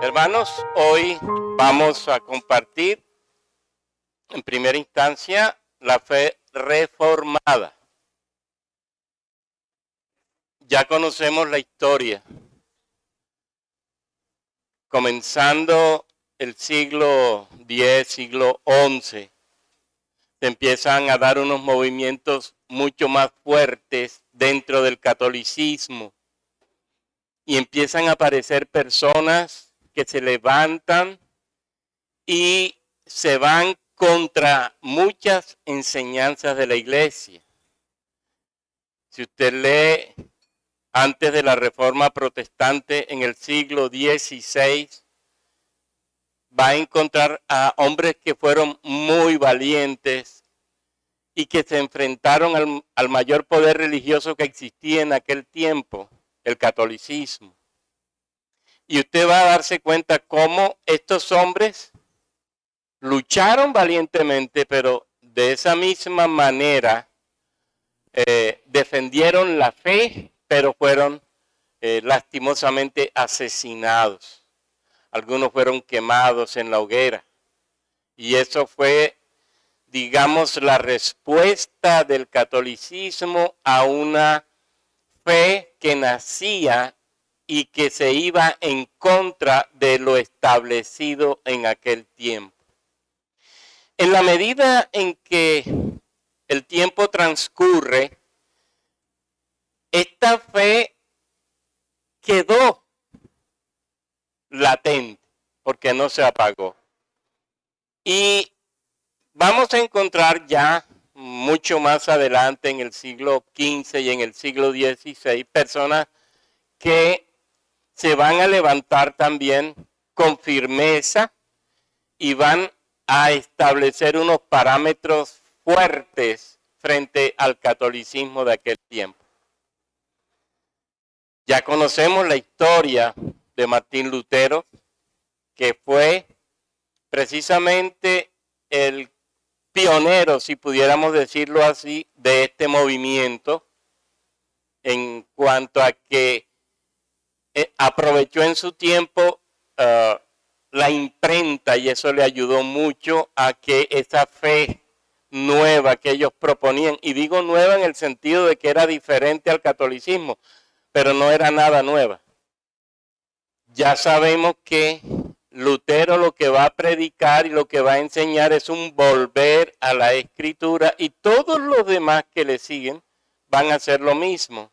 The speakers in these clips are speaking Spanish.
Hermanos, hoy vamos a compartir en primera instancia la fe reformada. Ya conocemos la historia. Comenzando el siglo X, siglo XI, se empiezan a dar unos movimientos mucho más fuertes dentro del catolicismo y empiezan a aparecer personas que se levantan y se van contra muchas enseñanzas de la iglesia. Si usted lee antes de la Reforma Protestante en el siglo XVI, va a encontrar a hombres que fueron muy valientes y que se enfrentaron al mayor poder religioso que existía en aquel tiempo, el catolicismo. Y usted va a darse cuenta cómo estos hombres lucharon valientemente, pero de esa misma manera defendieron la fe, pero fueron lastimosamente asesinados. Algunos fueron quemados en la hoguera. Y eso fue, digamos, la respuesta del catolicismo a una fe que nacía y que se iba en contra de lo establecido en aquel tiempo. En la medida en que el tiempo transcurre, esta fe quedó latente porque no se apagó. Y vamos a encontrar ya mucho más adelante en el siglo XV y en el siglo XVI personas que se van a levantar también con firmeza y van a establecer unos parámetros fuertes frente al catolicismo de aquel tiempo. Ya conocemos la historia de Martín Lutero, que fue precisamente el pionero, si pudiéramos decirlo así, de este movimiento, en cuanto a que aprovechó en su tiempo la imprenta, y eso le ayudó mucho a que esa fe nueva que ellos proponían, y digo nueva en el sentido de que era diferente al catolicismo, pero no era nada nueva. Ya sabemos que Lutero lo que va a predicar y lo que va a enseñar es un volver a la Escritura, y todos los demás que le siguen van a hacer lo mismo.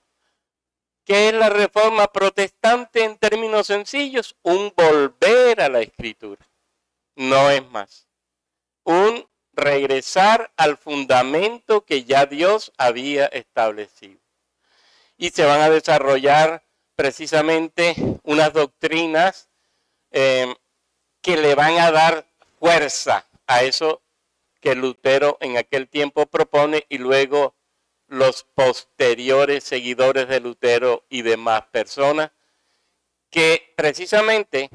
¿Qué es la Reforma Protestante en términos sencillos? Un volver a la Escritura. No es más. Un regresar al fundamento que ya Dios había establecido. Y se van a desarrollar precisamente unas doctrinas que le van a dar fuerza a eso que Lutero en aquel tiempo propone, y luego los posteriores seguidores de Lutero y demás personas que precisamente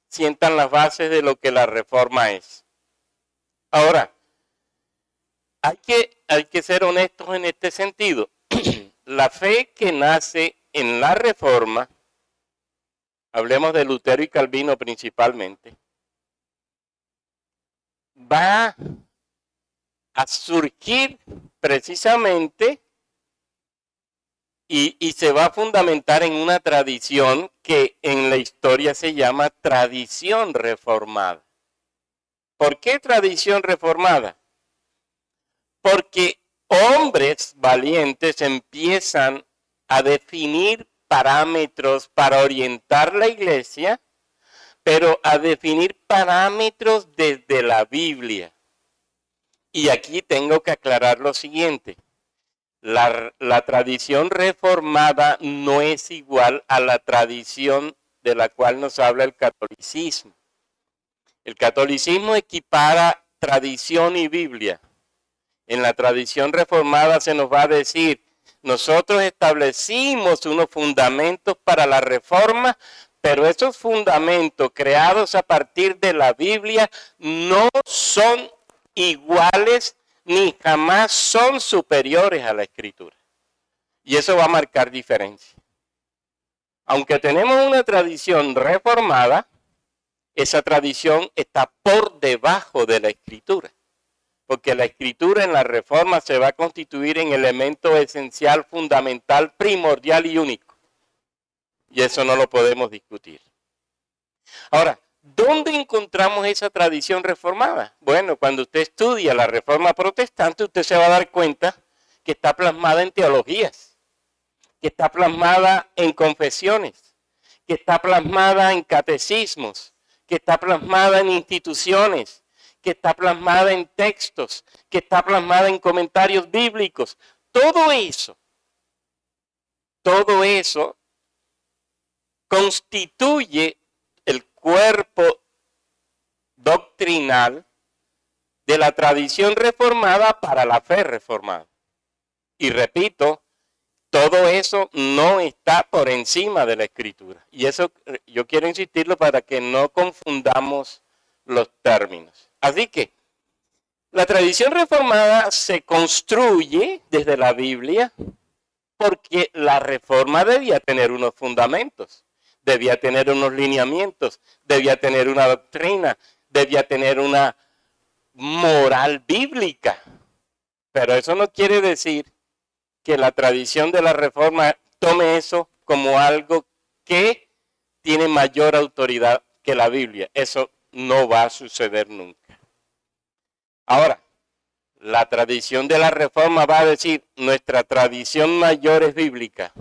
sientan las bases de lo que la reforma es. Ahora, hay que ser honestos en este sentido. La fe que nace en la reforma, hablemos de Lutero y Calvino principalmente, va a surgir precisamente y se va a fundamentar en una tradición que en la historia se llama tradición reformada. ¿Por qué tradición reformada? Porque hombres valientes empiezan a definir parámetros para orientar la iglesia, pero a definir parámetros desde la Biblia. Y aquí tengo que aclarar lo siguiente. La tradición reformada no es igual a la tradición de la cual nos habla el catolicismo. El catolicismo equipara tradición y Biblia. En la tradición reformada se nos va a decir, nosotros establecimos unos fundamentos para la reforma, pero esos fundamentos creados a partir de la Biblia no son iguales ni jamás son superiores a la Escritura. Y eso va a marcar diferencia. Aunque tenemos una tradición reformada, esa tradición está por debajo de la Escritura. Porque la Escritura en la Reforma se va a constituir en elemento esencial, fundamental, primordial y único. Y eso no lo podemos discutir. Ahora, ¿dónde encontramos esa tradición reformada? Bueno, cuando usted estudia la Reforma Protestante, usted se va a dar cuenta que está plasmada en teologías, que está plasmada en confesiones, que está plasmada en catecismos, que está plasmada en instituciones, que está plasmada en textos, que está plasmada en comentarios bíblicos. Todo eso constituye el cuerpo doctrinal de la tradición reformada para la fe reformada. Y repito, todo eso no está por encima de la Escritura. Y eso yo quiero insistirlo para que no confundamos los términos. Así que la tradición reformada se construye desde la Biblia porque la reforma debía tener unos fundamentos, debía tener unos lineamientos, debía tener una doctrina, debía tener una moral bíblica. Pero eso no quiere decir que la tradición de la reforma tome eso como algo que tiene mayor autoridad que la Biblia. Eso no va a suceder nunca. Ahora, la tradición de la reforma va a decir, nuestra tradición mayor es bíblica.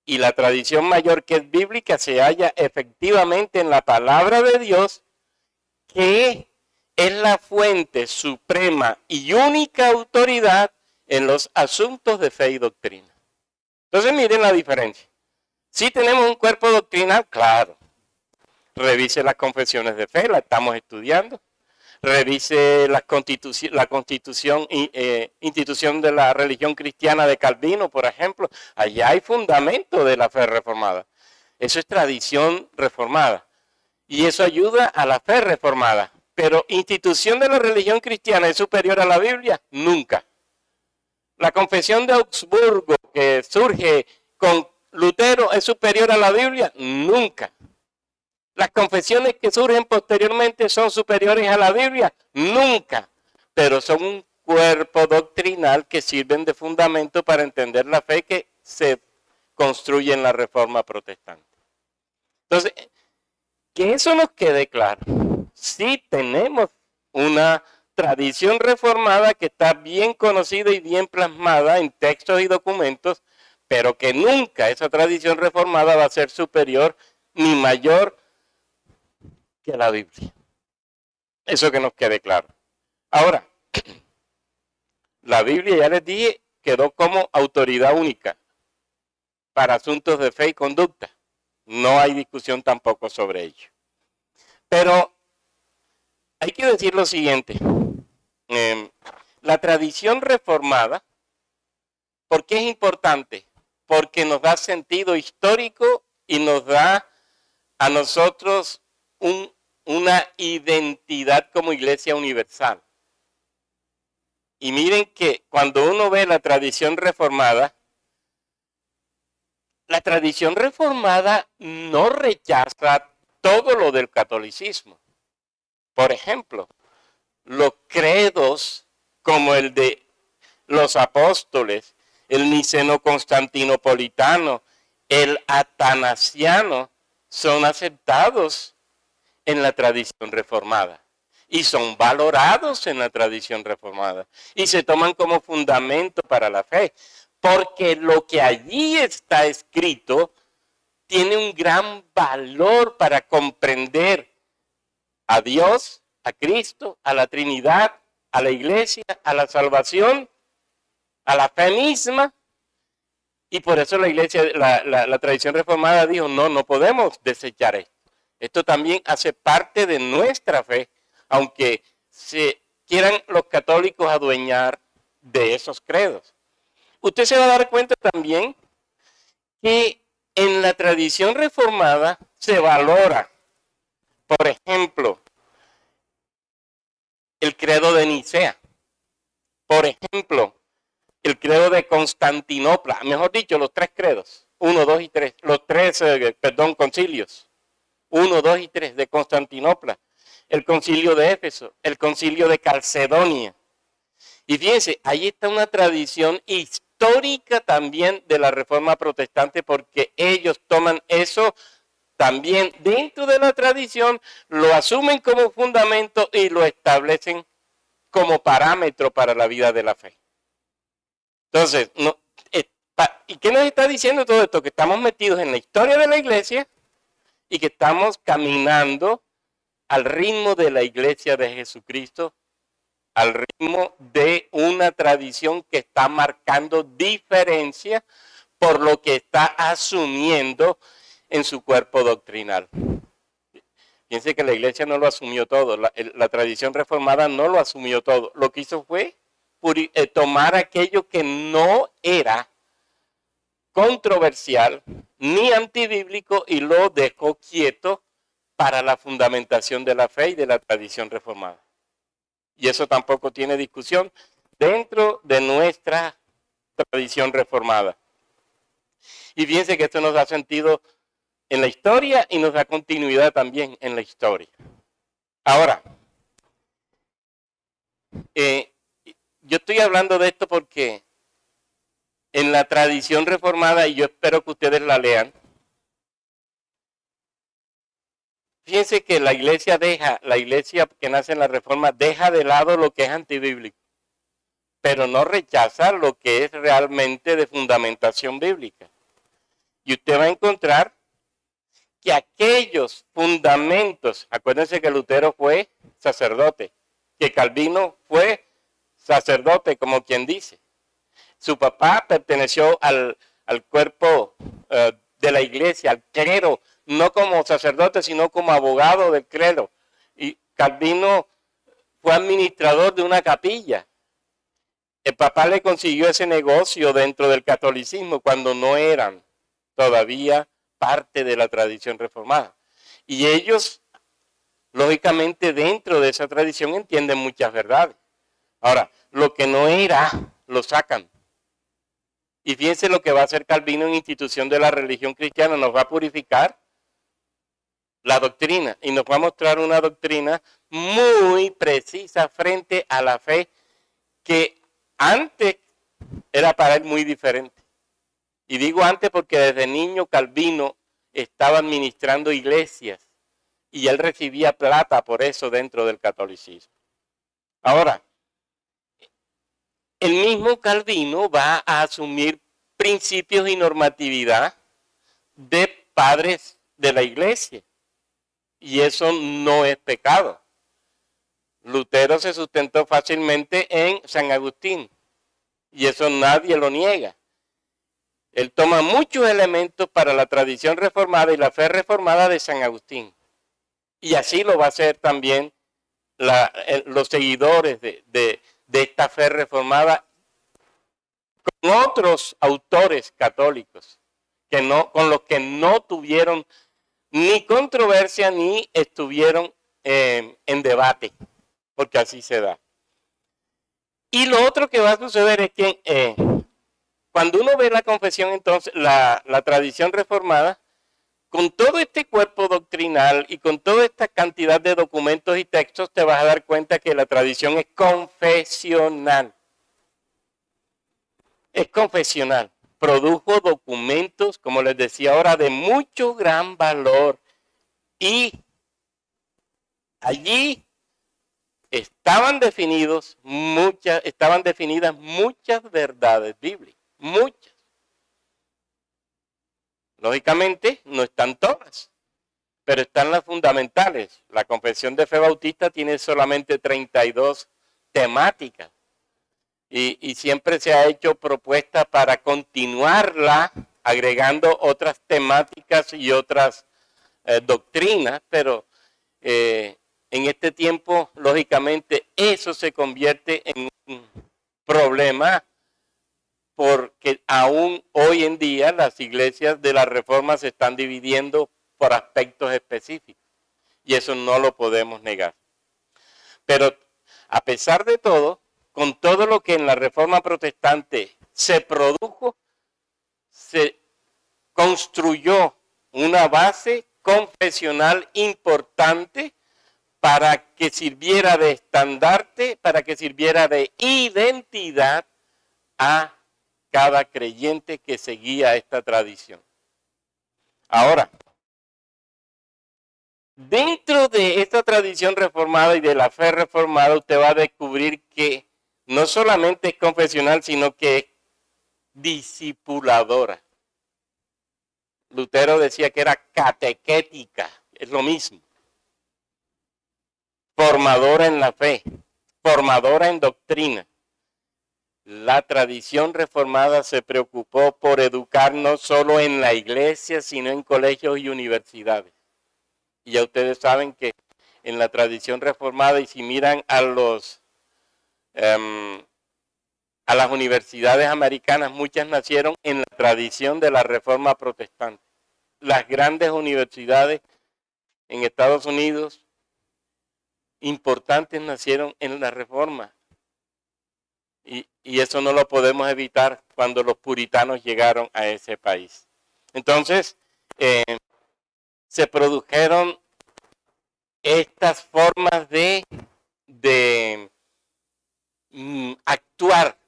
Y la tradición mayor que es bíblica se halla efectivamente en la palabra de Dios, que es la fuente suprema y única autoridad en los asuntos de fe y doctrina. Entonces miren la diferencia. Si tenemos un cuerpo doctrinal, claro. Revise las confesiones de fe, la estamos estudiando. Revise la institución de la religión cristiana de Calvino, por ejemplo. Allá hay fundamento de la fe reformada. Eso es tradición reformada. Y eso ayuda a la fe reformada. Pero institución de la religión cristiana es superior a la Biblia, nunca. La confesión de Augsburgo que surge con Lutero es superior a la Biblia, nunca. Las confesiones que surgen posteriormente son superiores a la Biblia, nunca. Pero son un cuerpo doctrinal que sirven de fundamento para entender la fe que se construye en la Reforma Protestante. Entonces, que eso nos quede claro. Sí tenemos una tradición reformada que está bien conocida y bien plasmada en textos y documentos, pero que nunca esa tradición reformada va a ser superior ni mayor que la Biblia. Eso que nos quede claro. Ahora, la Biblia, ya les dije, quedó como autoridad única para asuntos de fe y conducta. No hay discusión tampoco sobre ello. Pero hay que decir lo siguiente. La tradición reformada, ¿por qué es importante? Porque nos da sentido histórico y nos da a nosotros una identidad como iglesia universal. Y miren que cuando uno ve la tradición reformada no rechaza todo lo del catolicismo. Por ejemplo, los credos como el de los apóstoles, el niceno-constantinopolitano, el atanasiano, son aceptados en la tradición reformada y son valorados en la tradición reformada y se toman como fundamento para la fe, porque lo que allí está escrito tiene un gran valor para comprender a Dios, a Cristo, a la Trinidad, a la Iglesia, a la salvación, a la fe misma. Y por eso la Iglesia, la tradición reformada dijo, no podemos desechar esto. Esto también hace parte de nuestra fe, aunque se quieran los católicos adueñar de esos credos. Usted se va a dar cuenta también que en la tradición reformada se valora, por ejemplo, el credo de Nicea, por ejemplo, el credo de Constantinopla, mejor dicho, los tres credos, 1, 2 y 3, los tres, concilios, 1, 2 y 3 de Constantinopla, el concilio de Éfeso, el concilio de Calcedonia. Y fíjense, ahí está una tradición histórica también de la Reforma Protestante, porque ellos toman eso también dentro de la tradición, lo asumen como fundamento y lo establecen como parámetro para la vida de la fe. Entonces, ¿y qué nos está diciendo todo esto? Que estamos metidos en la historia de la iglesia y que estamos caminando al ritmo de la iglesia de Jesucristo, al ritmo de una tradición que está marcando diferencia por lo que está asumiendo en su cuerpo doctrinal. Fíjense que la iglesia no lo asumió todo, la tradición reformada no lo asumió todo. Lo que hizo fue tomar aquello que no era controversial ni antibíblico y lo dejó quieto para la fundamentación de la fe y de la tradición reformada. Y eso tampoco tiene discusión dentro de nuestra tradición reformada. Y fíjense que esto nos da sentido en la historia y nos da continuidad también en la historia. Ahora, yo estoy hablando de esto porque en la tradición reformada, y yo espero que ustedes la lean, fíjense que la iglesia que nace en la Reforma, deja de lado lo que es antibíblico, pero no rechaza lo que es realmente de fundamentación bíblica. Y usted va a encontrar que aquellos fundamentos, acuérdense que Lutero fue sacerdote, que Calvino fue sacerdote, como quien dice. Su papá perteneció al cuerpo de la iglesia, al clero, no como sacerdote, sino como abogado del clero. Y Calvino fue administrador de una capilla. El papá le consiguió ese negocio dentro del catolicismo cuando no eran todavía parte de la tradición reformada. Y ellos, lógicamente, dentro de esa tradición entienden muchas verdades. Ahora, lo que no era, lo sacan. Y fíjense lo que va a hacer Calvino en institución de la religión cristiana, nos va a purificar la doctrina y nos va a mostrar una doctrina muy precisa frente a la fe que antes era para él muy diferente. Y digo antes porque desde niño Calvino estaba administrando iglesias y él recibía plata por eso dentro del catolicismo. Ahora, el mismo Calvino va a asumir principios y normatividad de padres de la iglesia. Y eso no es pecado. Lutero se sustentó fácilmente en San Agustín. Y eso nadie lo niega. Él toma muchos elementos para la tradición reformada y la fe reformada de San Agustín. Y así lo va a hacer también los seguidores de esta fe reformada con otros autores católicos con los que no tuvieron ni controversia ni estuvieron en debate, porque así se da. Y lo otro que va a suceder es que cuando uno ve la confesión, entonces, la tradición reformada, con todo este cuerpo doctrinal y con toda esta cantidad de documentos y textos, te vas a dar cuenta que la tradición es confesional. Es confesional. Produjo documentos, como les decía ahora, de mucho gran valor. Y allí estaban definidas muchas verdades bíblicas. Muchas. Lógicamente, no están todas, pero están las fundamentales. La Confesión de Fe Bautista tiene solamente 32 temáticas. Y siempre se ha hecho propuesta para continuarla, agregando otras temáticas y otras doctrinas, pero en este tiempo, lógicamente, eso se convierte en un problema porque aún hoy en día las iglesias de la Reforma se están dividiendo por aspectos específicos y eso no lo podemos negar. Pero a pesar de todo, con todo lo que en la Reforma Protestante se produjo, se construyó una base confesional importante para que sirviera de estandarte, para que sirviera de identidad a cada creyente que seguía esta tradición. Ahora, dentro de esta tradición reformada y de la fe reformada, usted va a descubrir que no solamente es confesional, sino que es discipuladora. Lutero decía que era catequética, es lo mismo. Formadora en la fe, formadora en doctrina. La tradición reformada se preocupó por educar no solo en la iglesia, sino en colegios y universidades. Y ya ustedes saben que en la tradición reformada, y si miran a las universidades americanas, muchas nacieron en la tradición de la Reforma Protestante. Las grandes universidades en Estados Unidos, importantes, nacieron en la Reforma. Y eso no lo podemos evitar cuando los puritanos llegaron a ese país. Entonces, se produjeron estas formas de actuar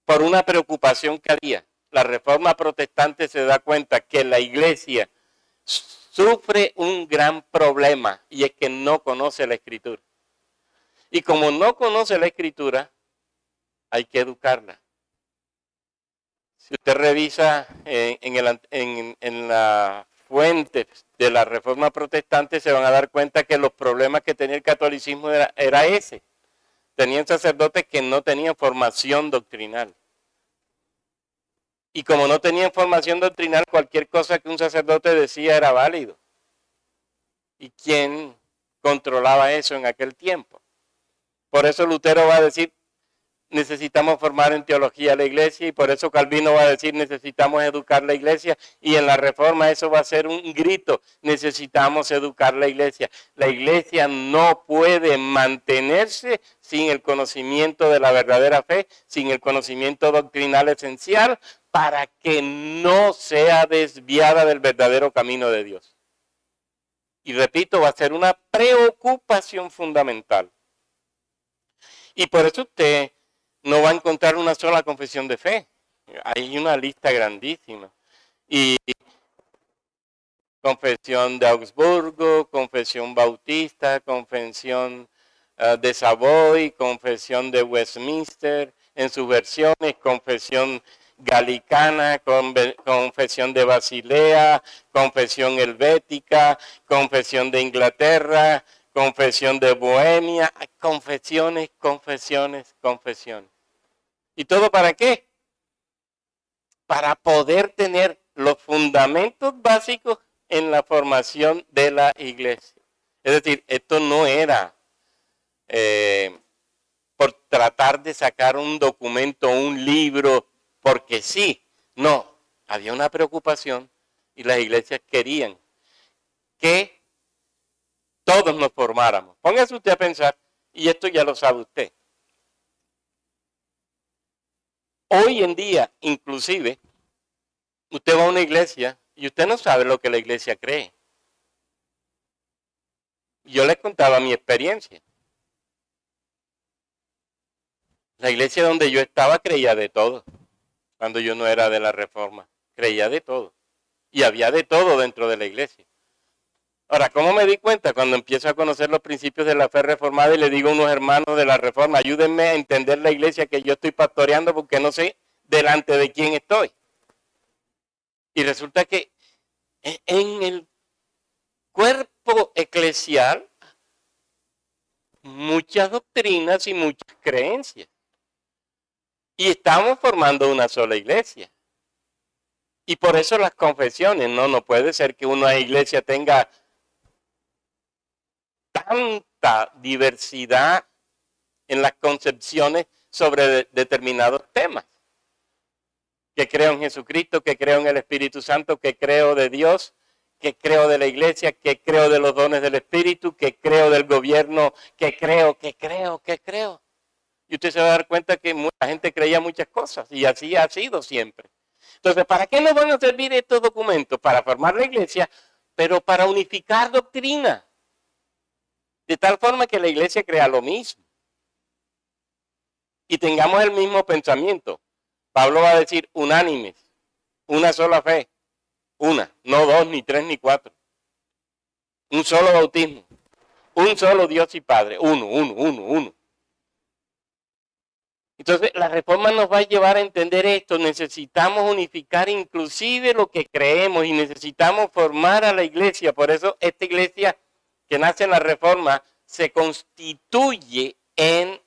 por una preocupación que había. La Reforma Protestante se da cuenta que la iglesia sufre un gran problema y es que no conoce la Escritura. Y como no conoce la Escritura, hay que educarla. Si usted revisa en la fuente de la Reforma Protestante, se van a dar cuenta que los problemas que tenía el catolicismo era ese. Tenían sacerdotes que no tenían formación doctrinal. Y como no tenían formación doctrinal, cualquier cosa que un sacerdote decía era válido. ¿Y quién controlaba eso en aquel tiempo? Por eso Lutero va a decir, necesitamos formar en teología a la iglesia, y por eso Calvino va a decir, necesitamos educar la iglesia, y en la Reforma eso va a ser un grito, necesitamos educar la iglesia. La iglesia no puede mantenerse sin el conocimiento de la verdadera fe, sin el conocimiento doctrinal esencial, para que no sea desviada del verdadero camino de Dios. Y repito, va a ser una preocupación fundamental. Y por eso usted no va a encontrar una sola confesión de fe. Hay una lista grandísima. Y confesión de Augsburgo, confesión bautista, confesión de Savoy, confesión de Westminster, en sus versiones, confesión galicana, confesión de Basilea, confesión helvética, confesión de Inglaterra, confesión de Bohemia, confesiones, confesiones, confesiones. ¿Y todo para qué? Para poder tener los fundamentos básicos en la formación de la iglesia. Es decir, esto no era por tratar de sacar un documento, un libro, porque sí. No, había una preocupación y las iglesias querían que todos nos formáramos. Póngase usted a pensar, y esto ya lo sabe usted. Hoy en día, inclusive, usted va a una iglesia y usted no sabe lo que la iglesia cree. Yo les contaba mi experiencia. La iglesia donde yo estaba creía de todo. Cuando yo no era de la Reforma, creía de todo. Y había de todo dentro de la iglesia. Ahora, ¿cómo me di cuenta? Cuando empiezo a conocer los principios de la fe reformada y le digo a unos hermanos de la Reforma, ayúdenme a entender la iglesia que yo estoy pastoreando porque no sé delante de quién estoy. Y resulta que en el cuerpo eclesial, muchas doctrinas y muchas creencias. Y estamos formando una sola iglesia. Y por eso las confesiones, no puede ser que una iglesia tenga tanta diversidad en las concepciones sobre determinados temas. Que creo en Jesucristo, que creo en el Espíritu Santo, que creo de Dios, que creo de la iglesia, que creo de los dones del Espíritu, que creo del gobierno, que creo. Y usted se va a dar cuenta que mucha gente creía muchas cosas y así ha sido siempre. Entonces, ¿para qué nos van a servir estos documentos? Para formar la iglesia, pero para unificar doctrina. De tal forma que la iglesia crea lo mismo. Y tengamos el mismo pensamiento. Pablo va a decir unánimes, una sola fe, una, no dos, ni tres, ni cuatro. Un solo bautismo, un solo Dios y Padre, uno. Entonces, la reforma nos va a llevar a entender esto. Necesitamos unificar inclusive lo que creemos y necesitamos formar a la iglesia. Por eso esta iglesia que nace en la reforma se constituye en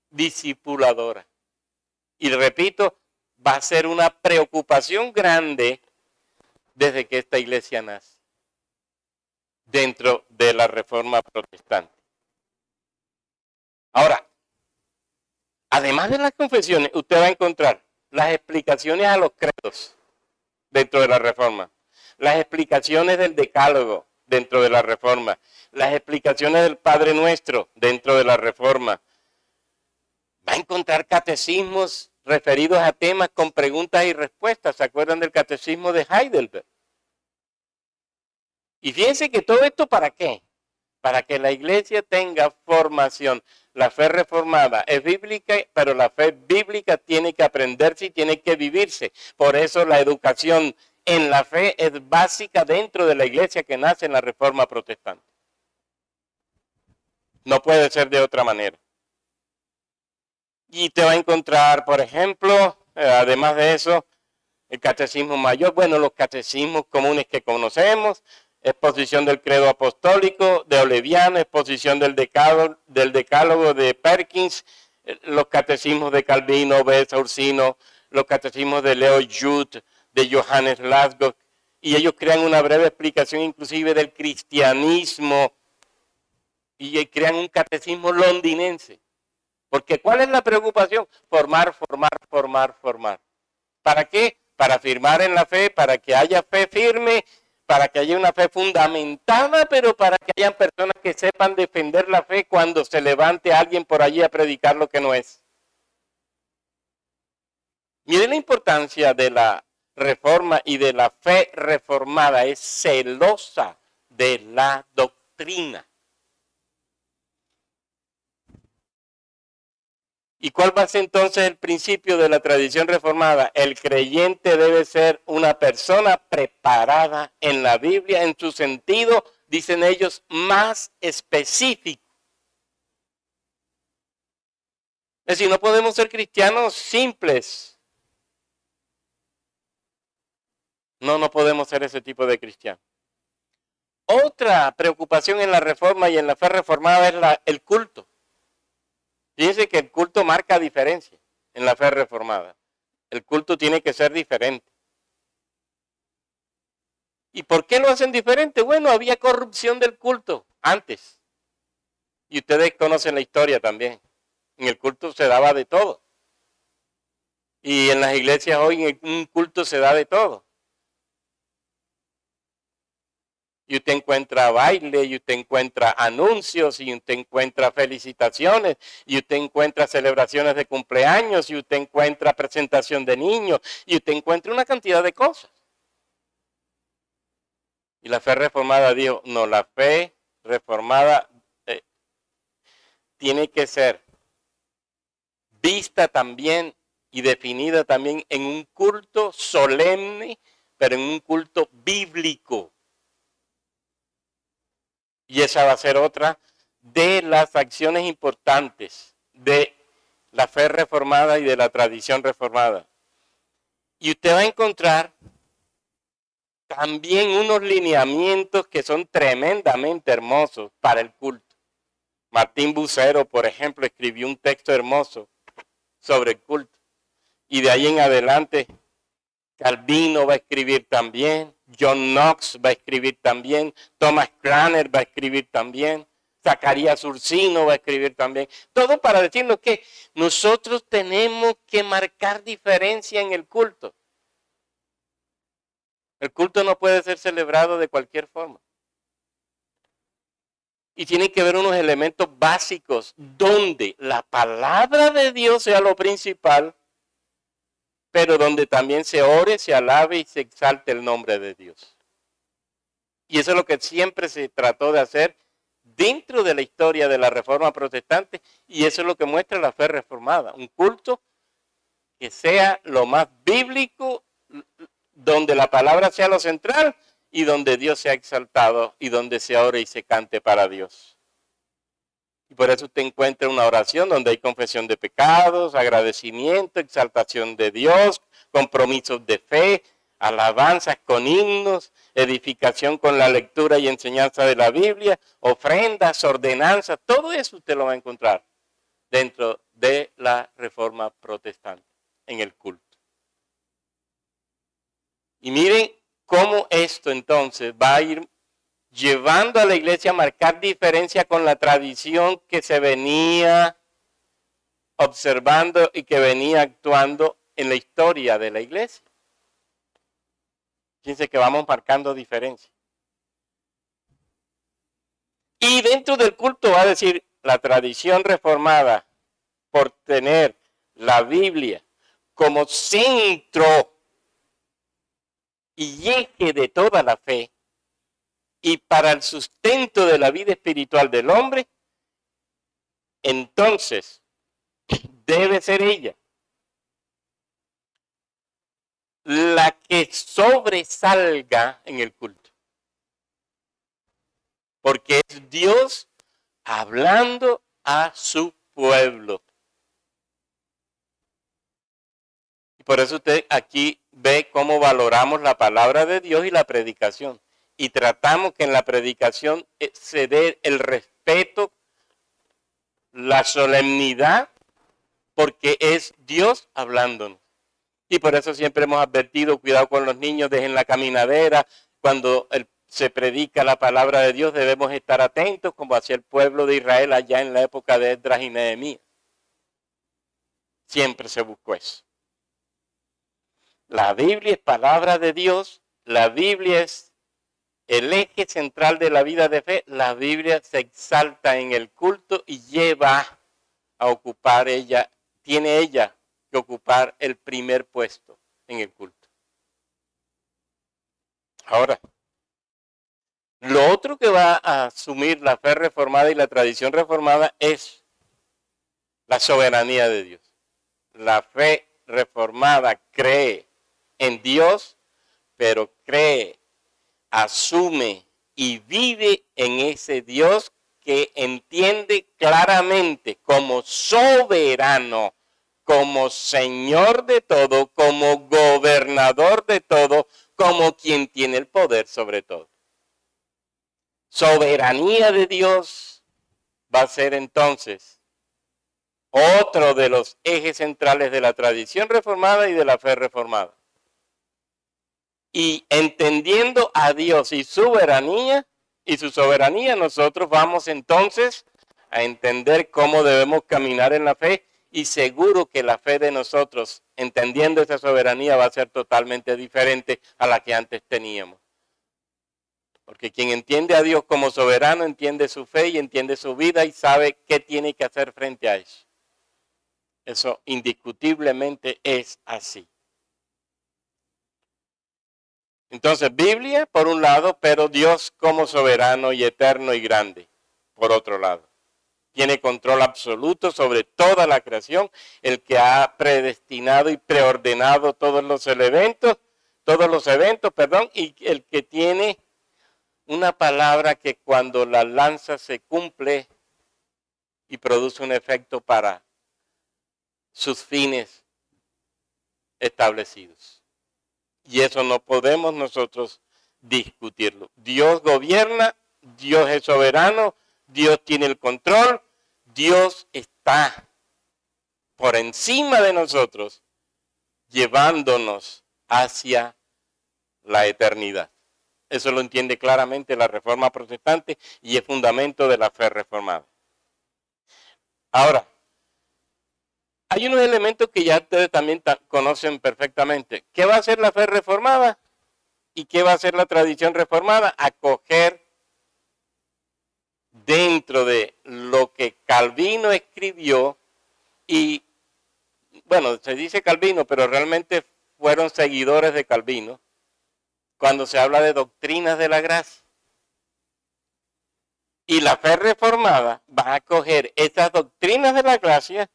discipuladora. Y repito, va a ser una preocupación grande desde que esta iglesia nace dentro de la reforma protestante. Ahora, además de las confesiones, usted va a encontrar las explicaciones a los credos dentro de la reforma, las explicaciones del decálogo dentro de la reforma, las explicaciones del Padre Nuestro dentro de la reforma. Va a encontrar catecismos referidos a temas con preguntas y respuestas. ¿Se acuerdan del catecismo de Heidelberg? Y fíjense que todo esto ¿para qué? Para que la iglesia tenga formación. La fe reformada es bíblica, pero la fe bíblica tiene que aprenderse y tiene que vivirse. Por eso la educación en la fe es básica dentro de la iglesia que nace en la reforma protestante. No puede ser de otra manera. Y te va a encontrar, por ejemplo, además de eso, el catecismo mayor, bueno, los catecismos comunes que conocemos, exposición del credo apostólico de Oleviano, exposición del decálogo de Perkins, los catecismos de Calvino, Beza, Ursino, los catecismos de Leo Jude, de Johannes Lasgow, y ellos crean una breve explicación inclusive del cristianismo, y crean un catecismo londinense. Porque ¿cuál es la preocupación? Formar. ¿Para qué? Para firmar en la fe, para que haya fe firme, para que haya una fe fundamentada, pero para que haya personas que sepan defender la fe cuando se levante alguien por allí a predicar lo que no es. Mire la importancia de la reforma y de la fe reformada, es celosa de la doctrina. ¿Y cuál va a ser entonces el principio de la tradición reformada? El creyente debe ser una persona preparada en la Biblia, en su sentido, dicen ellos, más específico. Es decir, no podemos ser cristianos simples. No podemos ser ese tipo de cristianos. Otra preocupación en la reforma y en la fe reformada es el culto. Fíjense que el culto marca diferencia en la fe reformada. El culto tiene que ser diferente. ¿Y por qué lo hacen diferente? Bueno, había corrupción del culto antes. Y ustedes conocen la historia también. En el culto se daba de todo. Y en las iglesias hoy en un culto se da de todo. Y usted encuentra baile, y usted encuentra anuncios, y usted encuentra felicitaciones, y usted encuentra celebraciones de cumpleaños, y usted encuentra presentación de niños, y usted encuentra una cantidad de cosas. Y la fe reformada dijo, no, la fe reformada tiene que ser vista también y definida también en un culto solemne, pero en un culto bíblico. Y esa va a ser otra de las acciones importantes de la fe reformada y de la tradición reformada. Y usted va a encontrar también unos lineamientos que son tremendamente hermosos para el culto. Martín Bucero, por ejemplo, escribió un texto hermoso sobre el culto. Y de ahí en adelante, Calvino va a escribir también, John Knox va a escribir también, Thomas Cranmer va a escribir también, Zacarías Ursino va a escribir también. Todo para decirnos que nosotros tenemos que marcar diferencia en el culto. El culto no puede ser celebrado de cualquier forma. Y tiene que haber unos elementos básicos donde la palabra de Dios sea lo principal, pero donde también se ore, se alabe y se exalte el nombre de Dios. Y eso es lo que siempre se trató de hacer dentro de la historia de la Reforma Protestante, y eso es lo que muestra la fe reformada, un culto que sea lo más bíblico, donde la palabra sea lo central y donde Dios sea exaltado y donde se ore y se cante para Dios. Y por eso usted encuentra una oración donde hay confesión de pecados, agradecimiento, exaltación de Dios, compromisos de fe, alabanzas con himnos, edificación con la lectura y enseñanza de la Biblia, ofrendas, ordenanzas, todo eso usted lo va a encontrar dentro de la Reforma Protestante, en el culto. Y miren cómo esto entonces va a ir llevando a la iglesia a marcar diferencia con la tradición que se venía observando y que venía actuando en la historia de la iglesia. Fíjense que vamos marcando diferencia. Y dentro del culto va a decir la tradición reformada por tener la Biblia como centro y eje de toda la fe, y para el sustento de la vida espiritual del hombre, entonces debe ser ella la que sobresalga en el culto. Porque es Dios hablando a su pueblo. Y por eso usted aquí ve cómo valoramos la palabra de Dios y la predicación. Y tratamos que en la predicación se dé el respeto, la solemnidad, porque es Dios hablándonos. Y por eso siempre hemos advertido, cuidado con los niños, dejen la caminadera. Cuando se predica la palabra de Dios debemos estar atentos, como hacía el pueblo de Israel allá en la época de Esdras y Nehemías. Siempre se buscó eso. La Biblia es palabra de Dios, la Biblia es el eje central de la vida de fe. La Biblia se exalta en el culto y lleva a ocupar tiene ella que ocupar el primer puesto en el culto. Ahora, lo otro que va a asumir la fe reformada y la tradición reformada es la soberanía de Dios. La fe reformada cree en Dios, pero cree, asume y vive en ese Dios que entiende claramente como soberano, como Señor de todo, como gobernador de todo, como quien tiene el poder sobre todo. Soberanía de Dios va a ser entonces otro de los ejes centrales de la tradición reformada y de la fe reformada. Y entendiendo a Dios y su soberanía, nosotros vamos entonces a entender cómo debemos caminar en la fe, y seguro que la fe de nosotros, entendiendo esa soberanía, va a ser totalmente diferente a la que antes teníamos. Porque quien entiende a Dios como soberano, entiende su fe y entiende su vida y sabe qué tiene que hacer frente a eso. Eso indiscutiblemente es así. Entonces, Biblia por un lado, pero Dios como soberano y eterno y grande por otro lado. Tiene control absoluto sobre toda la creación, el que ha predestinado y preordenado todos los eventos, y el que tiene una palabra que cuando la lanza se cumple y produce un efecto para sus fines establecidos. Y eso no podemos nosotros discutirlo. Dios gobierna, Dios es soberano, Dios tiene el control, Dios está por encima de nosotros, llevándonos hacia la eternidad. Eso lo entiende claramente la Reforma Protestante y es fundamento de la fe reformada. Ahora, hay unos elementos que ya ustedes también conocen perfectamente. ¿Qué va a hacer la fe reformada? ¿Y qué va a hacer la tradición reformada? Acoger dentro de lo que Calvino escribió, y bueno, se dice Calvino, pero realmente fueron seguidores de Calvino, cuando se habla de doctrinas de la gracia. Y la fe reformada va a coger estas doctrinas de la gracia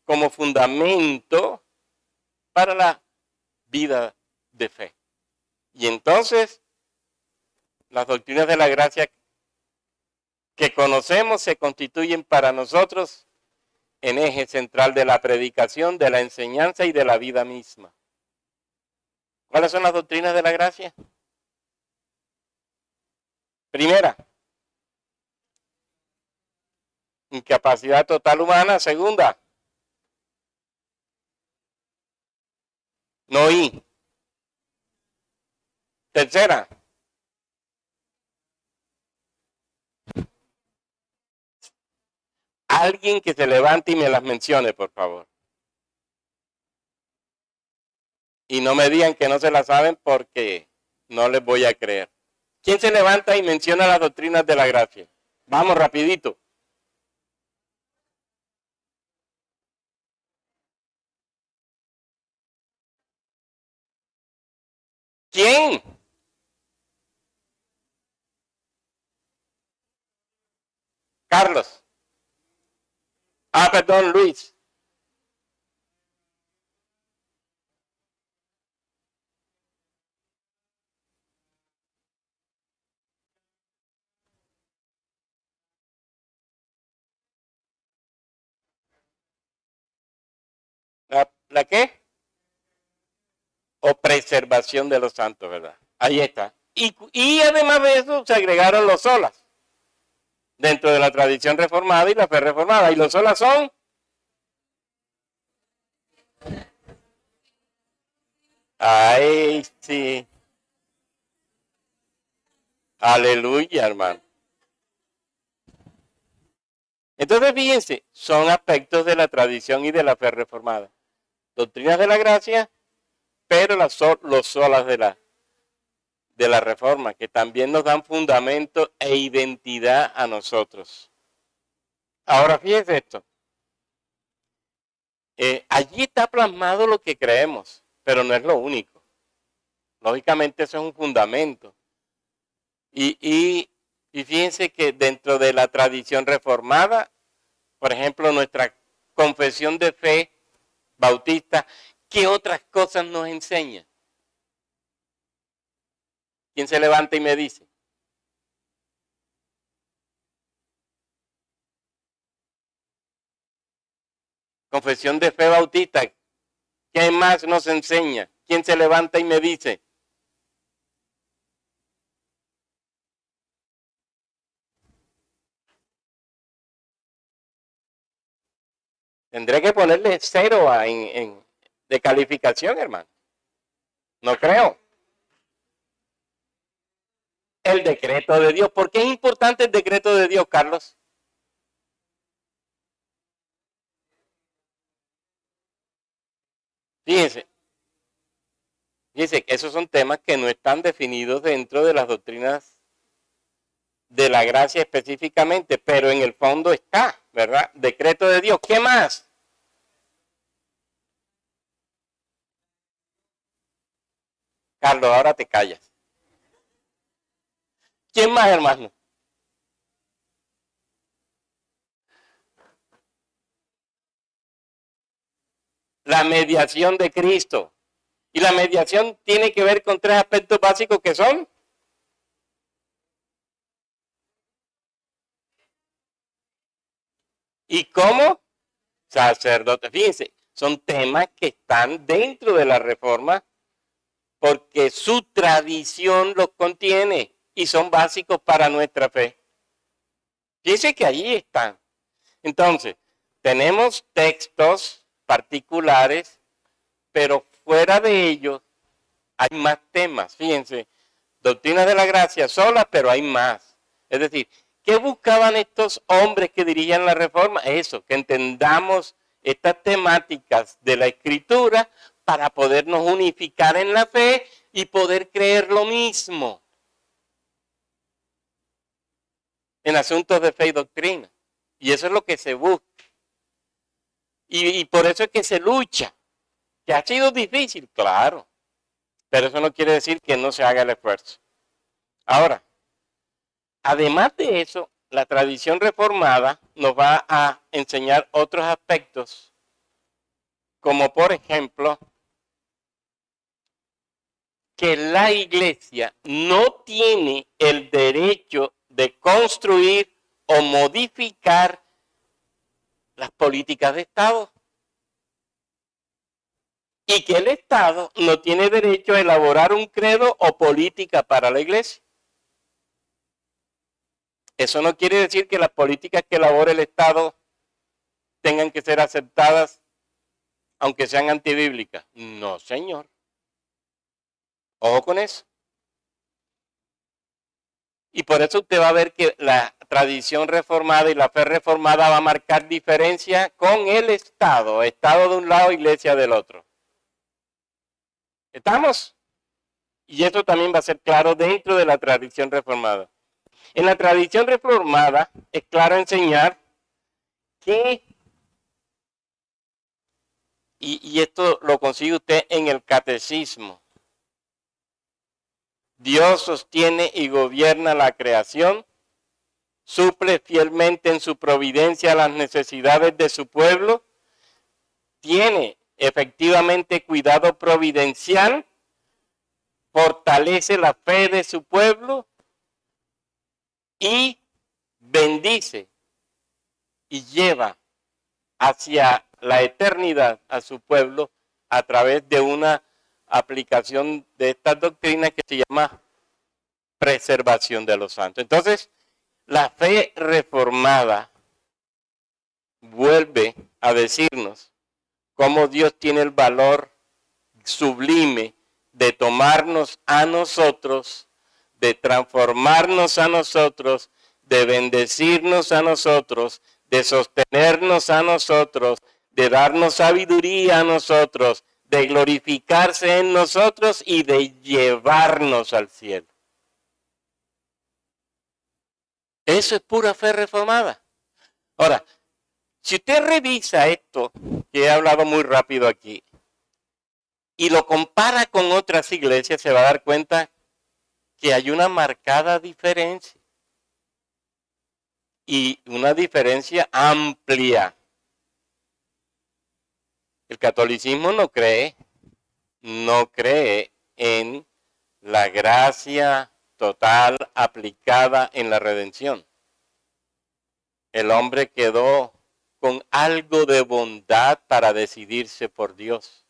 como fundamento para la vida de fe. Y entonces, las doctrinas de la gracia que conocemos se constituyen para nosotros en eje central de la predicación, de la enseñanza y de la vida misma. ¿Cuáles son las doctrinas de la gracia? Primera, incapacidad total humana. Segunda, no y. Tercera, alguien que se levante y me las mencione, por favor. Y no me digan que no se las saben porque no les voy a creer. ¿Quién se levanta y menciona las doctrinas de la gracia? Vamos, rapidito. ¿Quién? Carlos. Perdón, Luis. ¿La qué? O preservación de los santos, ¿verdad? Ahí está. Y además de eso se agregaron los solas dentro de la tradición reformada y la fe reformada. Y los solas son ay, sí. Aleluya, hermano. Entonces, fíjense, son aspectos de la tradición y de la fe reformada. Doctrinas de la gracia, pero los solas de la reforma, que también nos dan fundamento e identidad a nosotros. Ahora, fíjense esto. Allí está plasmado lo que creemos, pero no es lo único. Lógicamente, eso es un fundamento. Y fíjense que dentro de la tradición reformada, por ejemplo, nuestra confesión de fe bautista, ¿qué otras cosas nos enseña? ¿Quién se levanta y me dice? Confesión de fe bautista, ¿qué más nos enseña? ¿Quién se levanta y me dice? Tendré que ponerle 0 de calificación, hermano. No creo. El decreto de Dios. ¿Por qué es importante el decreto de Dios, Carlos? Fíjense, esos son temas que no están definidos dentro de las doctrinas de la gracia específicamente, pero en el fondo está, ¿verdad? Decreto de Dios. ¿Qué más? Carlos, ahora te callas. ¿Quién más, hermano? La mediación de Cristo. Y la mediación tiene que ver con 3 aspectos básicos que son ¿y cómo? Sacerdote. Fíjense, son temas que están dentro de la reforma porque su tradición los contiene y son básicos para nuestra fe. Fíjense que allí están. Entonces, tenemos textos particulares, pero fuera de ellos hay más temas. Fíjense, doctrinas de la gracia sola, pero hay más. Es decir, ¿qué buscaban estos hombres que dirigían la reforma? Eso, que entendamos estas temáticas de la escritura para podernos unificar en la fe y poder creer lo mismo en asuntos de fe y doctrina. Y eso es lo que se busca. Y por eso es que se lucha. ¿Que ha sido difícil? Claro. Pero eso no quiere decir que no se haga el esfuerzo. Ahora, además de eso, la tradición reformada nos va a enseñar otros aspectos, como por ejemplo, que la iglesia no tiene el derecho de construir o modificar las políticas de Estado. Y que el Estado no tiene derecho a elaborar un credo o política para la iglesia. Eso no quiere decir que las políticas que elabore el Estado tengan que ser aceptadas, aunque sean antibíblicas. No, señor. Ojo con eso. Y por eso usted va a ver que la tradición reformada y la fe reformada va a marcar diferencia con el Estado. Estado de un lado, iglesia del otro. ¿Estamos? Y esto también va a ser claro dentro de la tradición reformada. En la tradición reformada es claro enseñar que, y esto lo consigue usted en el catecismo, Dios sostiene y gobierna la creación, suple fielmente en su providencia las necesidades de su pueblo, tiene efectivamente cuidado providencial, fortalece la fe de su pueblo y bendice y lleva hacia la eternidad a su pueblo a través de una aplicación de estas doctrinas que se llama preservación de los santos. Entonces, la fe reformada vuelve a decirnos cómo Dios tiene el valor sublime de tomarnos a nosotros, de transformarnos a nosotros, de bendecirnos a nosotros, de sostenernos a nosotros, de darnos sabiduría a nosotros, de glorificarse en nosotros y de llevarnos al cielo. Eso es pura fe reformada. Ahora, si usted revisa esto, que he hablado muy rápido aquí, y lo compara con otras iglesias, se va a dar cuenta que hay una marcada diferencia. Y una diferencia amplia. El catolicismo no cree en la gracia total aplicada en la redención. El hombre quedó con algo de bondad para decidirse por Dios.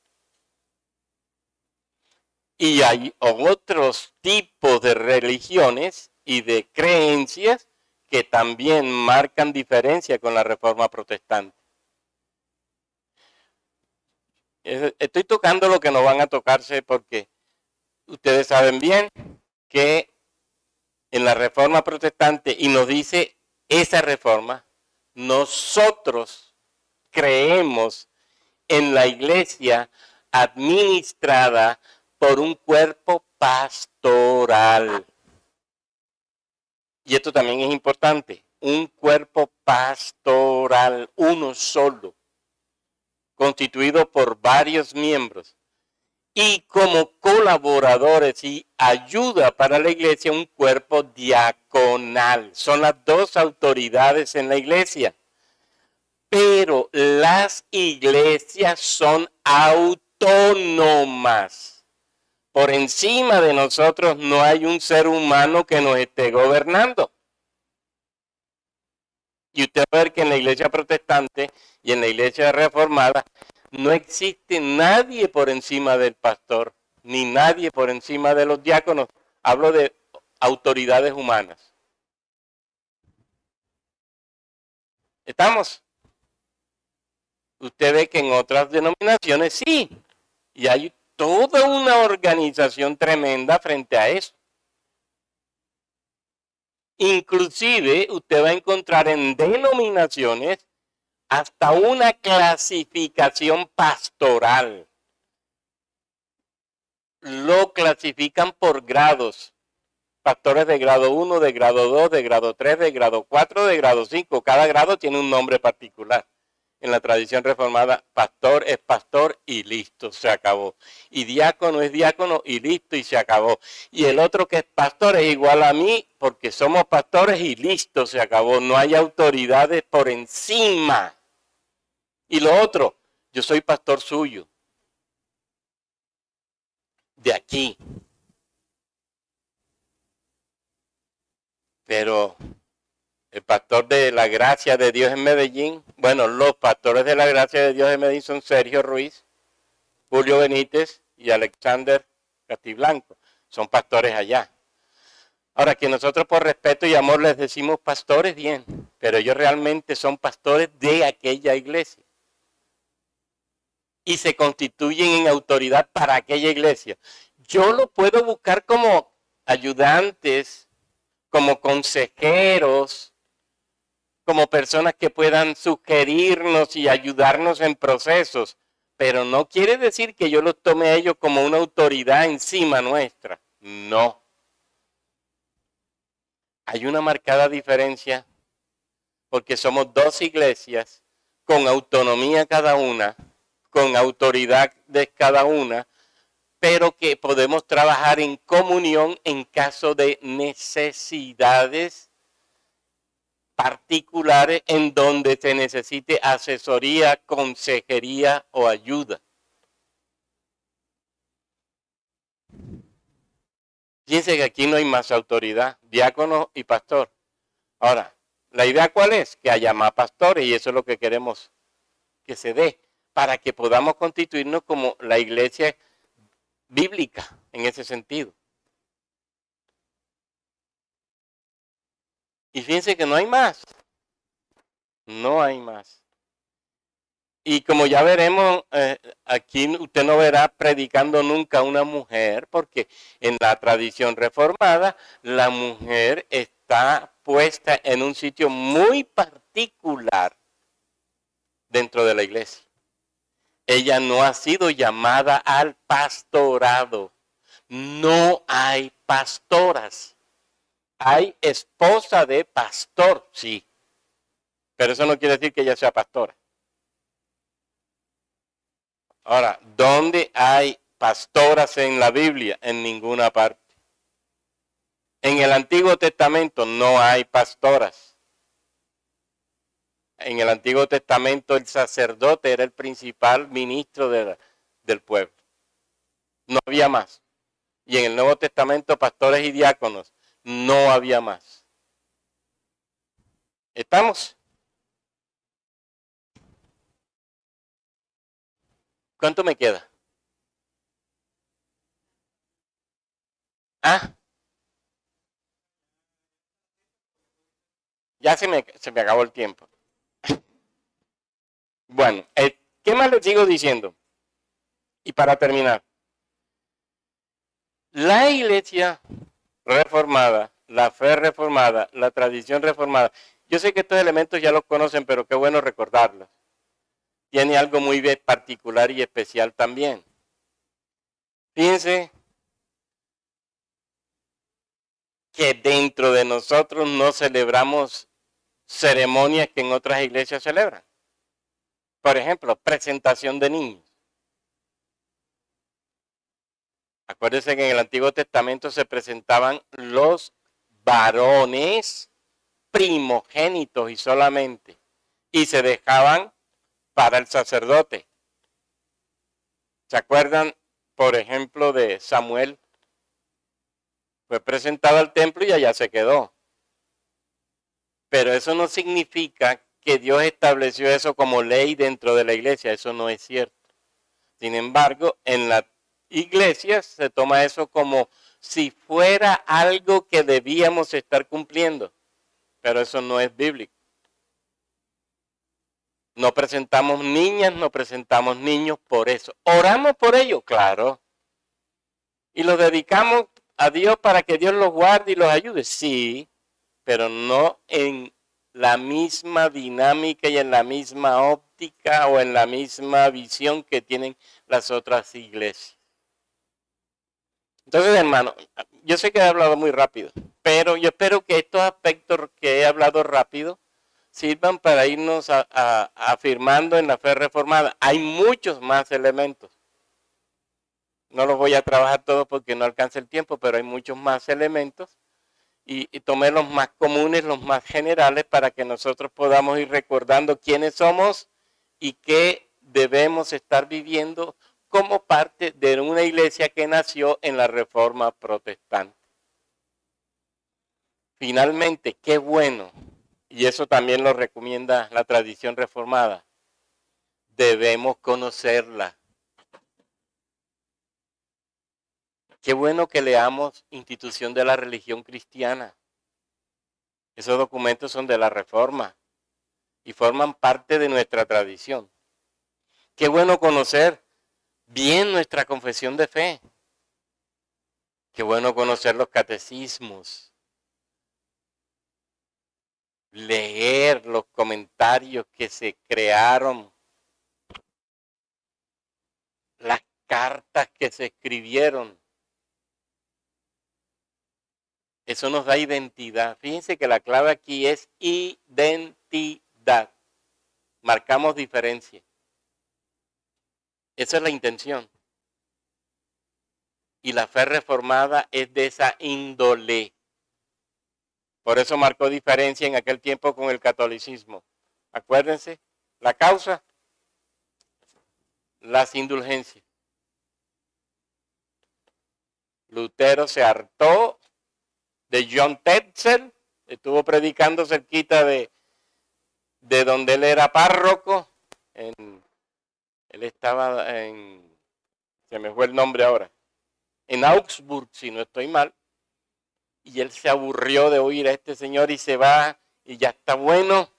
Y hay otros tipos de religiones y de creencias que también marcan diferencia con la Reforma Protestante. Estoy tocando lo que no van a tocarse porque ustedes saben bien que en la Reforma Protestante, y nos dice esa reforma, nosotros creemos en la iglesia administrada por un cuerpo pastoral. Y esto también es importante, un cuerpo pastoral, uno solo, constituido por varios miembros. Y como colaboradores y ayuda para la iglesia, un cuerpo diaconal. Son las dos autoridades en la iglesia. Pero las iglesias son autónomas. Por encima de nosotros no hay un ser humano que nos esté gobernando. Y usted va a ver que en la iglesia protestante y en la iglesia reformada no existe nadie por encima del pastor, ni nadie por encima de los diáconos. Hablo de autoridades humanas. ¿Estamos? Usted ve que en otras denominaciones sí, y hay toda una organización tremenda frente a eso. Inclusive usted va a encontrar en denominaciones hasta una clasificación pastoral. Lo clasifican por grados. Pastores de grado 1, de grado 2, de grado 3, de grado 4, de grado 5. Cada grado tiene un nombre particular. en la tradición reformada, pastor es pastor y listo, se acabó. Y diácono es diácono y listo y se acabó. Y el otro que es pastor es igual a mí porque somos pastores y listo, se acabó. No hay autoridades por encima. Y lo otro, yo soy pastor suyo. De aquí. Pero el pastor de la gracia de Dios en Medellín, bueno, los pastores de la gracia de Dios en Medellín son Sergio Ruiz, Julio Benítez y Alexander Castiblanco. Son pastores allá. Ahora, que nosotros por respeto y amor les decimos pastores, bien, pero ellos realmente son pastores de aquella iglesia. Y se constituyen en autoridad para aquella iglesia. Yo lo puedo buscar como ayudantes, como consejeros, como personas que puedan sugerirnos y ayudarnos en procesos, pero no quiere decir que yo los tome a ellos como una autoridad encima nuestra. No. Hay una marcada diferencia porque somos dos iglesias con autonomía cada una, con autoridad de cada una, pero que podemos trabajar en comunión en caso de necesidades particulares en donde se necesite asesoría, consejería o ayuda. Fíjense que aquí no hay más autoridad, diácono y pastor. Ahora, ¿la idea cuál es? Que haya más pastores y eso es lo que queremos que se dé para que podamos constituirnos como la iglesia bíblica en ese sentido. Y fíjense que no hay más. No hay más. Y como ya veremos, aquí usted no verá predicando nunca a una mujer, porque en la tradición reformada la mujer está puesta en un sitio muy particular dentro de la iglesia. Ella no ha sido llamada al pastorado. No hay pastoras. Hay esposa de pastor, sí. Pero eso no quiere decir que ella sea pastora. Ahora, ¿dónde hay pastoras en la Biblia? En ninguna parte. En el Antiguo Testamento no hay pastoras. En el Antiguo Testamento el sacerdote era el principal ministro del pueblo. No había más. Y en el Nuevo Testamento pastores y diáconos no había más. ¿Estamos? ¿Cuánto me queda? Ah, ya se me acabó el tiempo. Bueno, ¿qué más les sigo diciendo? Y para terminar, la iglesia reformada, la fe reformada, la tradición reformada, yo sé que estos elementos ya los conocen, pero qué bueno recordarlos. Tiene algo muy particular y especial también. Fíjense que dentro de nosotros no celebramos ceremonias que en otras iglesias celebran. Por ejemplo, presentación de niños. Acuérdense que en el Antiguo Testamento se presentaban los varones primogénitos y solamente, y se dejaban para el sacerdote. ¿Se acuerdan, por ejemplo, de Samuel? Fue presentado al templo y allá se quedó. Pero eso no significa que Dios estableció eso como ley dentro de la iglesia. Eso no es cierto. Sin embargo, en la iglesia se toma eso como si fuera algo que debíamos estar cumpliendo. Pero eso no es bíblico. No presentamos niñas, no presentamos niños por eso. ¿Oramos por ellos? Claro. ¿Y los dedicamos a Dios para que Dios los guarde y los ayude? Sí, pero no en la misma dinámica y en la misma óptica o en la misma visión que tienen las otras iglesias. Entonces, hermano, yo sé que he hablado muy rápido, pero yo espero que estos aspectos que he hablado rápido sirvan para irnos afirmando en la fe reformada. Hay muchos más elementos. No los voy a trabajar todos porque no alcanza el tiempo, pero hay muchos más elementos. Y tomé los más comunes, los más generales, para que nosotros podamos ir recordando quiénes somos y qué debemos estar viviendo como parte de una iglesia que nació en la Reforma Protestante. Finalmente, qué bueno, y eso también lo recomienda la tradición reformada, debemos conocerla. Qué bueno que leamos Institución de la Religión Cristiana. Esos documentos son de la Reforma y forman parte de nuestra tradición. Qué bueno conocer bien nuestra confesión de fe. Qué bueno conocer los catecismos. Leer los comentarios que se crearon. Las cartas que se escribieron. Eso nos da identidad. Fíjense que la clave aquí es identidad. Marcamos diferencia. Esa es la intención. Y la fe reformada es de esa índole. Por eso marcó diferencia en aquel tiempo con el catolicismo. Acuérdense, la causa, las indulgencias. Lutero se hartó de John Tetzel, estuvo predicando cerquita de donde él era párroco. Él estaba se me fue el nombre ahora, en Augsburg, si no estoy mal. Y él se aburrió de oír a este señor y se va y ya está bueno.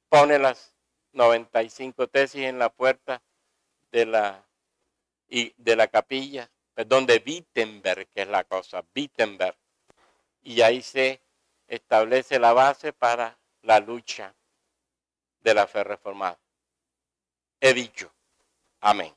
Pone las 95 tesis en la puerta de la capilla, perdón, de Wittenberg, que es la cosa, Wittenberg. Y ahí se establece la base para la lucha de la fe reformada. He dicho. Amén.